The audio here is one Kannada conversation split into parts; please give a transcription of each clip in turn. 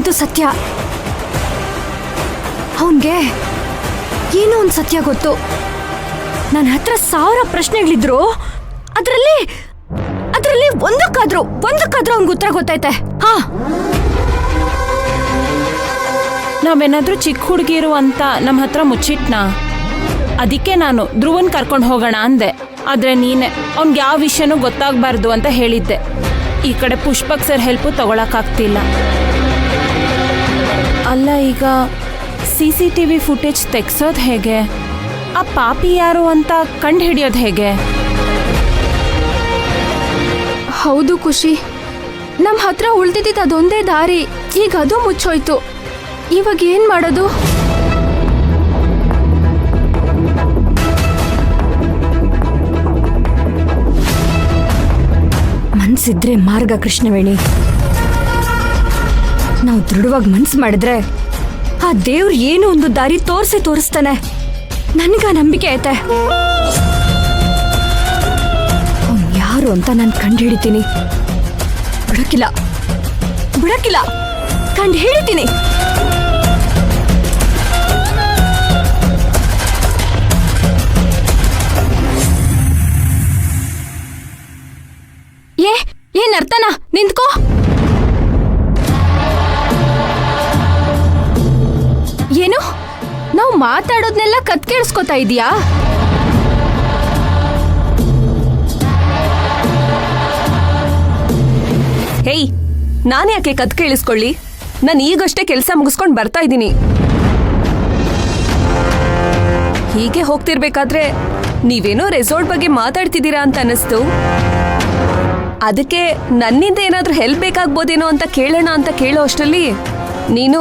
ಹೇಳಿದ್ದು ಸತ್ಯ. ಅವನ್ಗೆ ಏನೋ ಒಂದು ಸತ್ಯ ಗೊತ್ತು. ನನ್ನ ಹತ್ರ 1000 ಪ್ರಶ್ನೆಗಳಿದ್ರು ಅದರಲ್ಲಿ ಒಂದಕ್ಕಾದ್ರೂ ಅವ್ನಿಗೆ ಉತ್ತರ ಗೊತ್ತೈತೆ. ಹಾ, ನಾವೇನಾದ್ರೂ ಚಿಕ್ಕ ಹುಡುಗಿರು ಅಂತ ನಮ್ಮ ಹತ್ರ ಮುಚ್ಚಿಟ್ನಾ? ಅದಕ್ಕೆ ನಾನು ಧ್ರುವನ್ ಕರ್ಕೊಂಡು ಹೋಗೋಣ ಅಂದೆ. ಆದ್ರೆ ನೀನೆ ಅವ್ನಿಗೆ ಯಾವ ವಿಷಯನೂ ಗೊತ್ತಾಗಬಾರ್ದು ಅಂತ ಹೇಳಿದ್ದೆ. ಈ ಕಡೆ ಪುಷ್ಪಕ್ ಸರ್ ಹೆಲ್ಪು ತಗೊಳಕ್ಕಾಗ್ತಿಲ್ಲ. ಅಲ್ಲ, ಈಗ CCTV ಫುಟೇಜ್ ತೆಗ್ಸೋದು ಹೇಗೆ? ಆ ಪಾಪಿ ಯಾರು ಅಂತ ಕಂಡು ಹಿಡಿಯೋದು ಹೇಗೆ? ಹೌದು ಖುಷಿ, ನಮ್ಮ ಹತ್ರ ಉಳ್ದಿದ್ದಿದ್ದು ಅದೊಂದೇ ದಾರಿ. ಈಗ ಅದು ಮುಚ್ಚೋಯ್ತು. ಇವಾಗ ಏನ್ ಮಾಡೋದು? ಮನ್ಸಿದ್ರೆ ಮಾರ್ಗ ಕೃಷ್ಣವೇಣಿ. ನಾವು ದೃಢವಾಗಿ ಮನ್ಸು ಮಾಡಿದ್ರೆ ಆ ದೇವ್ರು ಏನೋ ಒಂದು ದಾರಿ ತೋರಿಸ್ತಾನೆ. ನನ್ಗ ನಂಬಿಕೆ ಐತೆ. ಅವ್ನು ಯಾರು ಅಂತ ನಾನು ಕಂಡು ಹಿಡಿತೀನಿ. ಬಿಡಕ್ಕಿಲ್ಲ, ಕಂಡು ಹಿಡಿತೀನಿ. ಏನ್ ಅರ್ಥನ? ನಿಂತ್ಕೋ. ಏನು? ನಾವು ಮಾತಾಡೋದ್ನೆಲ್ಲ ಕತ್ ಕೇಳಿಸ್ಕೊತಾ ಇದೀಯಾ? ಹೇಯ್, ನಾನು ಯಾಕೆ ಕತ್ ಕೇಳಿಸ್ಕೊಳ್ಳಿ? ನಾನು ಈಗಷ್ಟೇ ಕೆಲಸ ಮುಗಿಸ್ಕೊಂಡು ಬರ್ತಾ ಇದ್ದೀನಿ. ಹೀಗೆ ಹೋಗ್ತಿರ್ಬೇಕಾದ್ರೆ ನೀವೇನೋ ರೆಸಾರ್ಟ್ ಬಗ್ಗೆ ಮಾತಾಡ್ತಿದ್ದೀರಾ ಅಂತ ಅನಿಸ್ತು. ಅದಕ್ಕೆ ನನ್ನಿಂದ ಏನಾದ್ರೂ ಹೆಲ್ಪ್ ಬೇಕಾಗ್ಬೋದೇನೋ ಅಂತ ಕೇಳೋಣ ಅಂತ ಕೇಳೋ ಅಷ್ಟರಲ್ಲಿ ನೀನು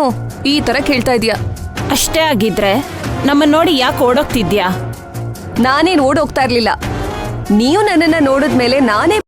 ಈ ತರ ಕೇಳ್ತಾ ಇದೀಯ. ಅಷ್ಟೇ ಆಗಿದ್ರೆ ನಮ್ಮನ್ನ ನೋಡಿ ಯಾಕೆ ಓಡೋಗ್ತಿದ್ಯಾ? ನಾನೇನು ಓಡೋಗ್ತಾ ಇರ್ಲಿಲ್ಲ. ನೀವು ನನ್ನನ್ನ ನೋಡಿದ್ಮೇಲೆ ನಾನೇ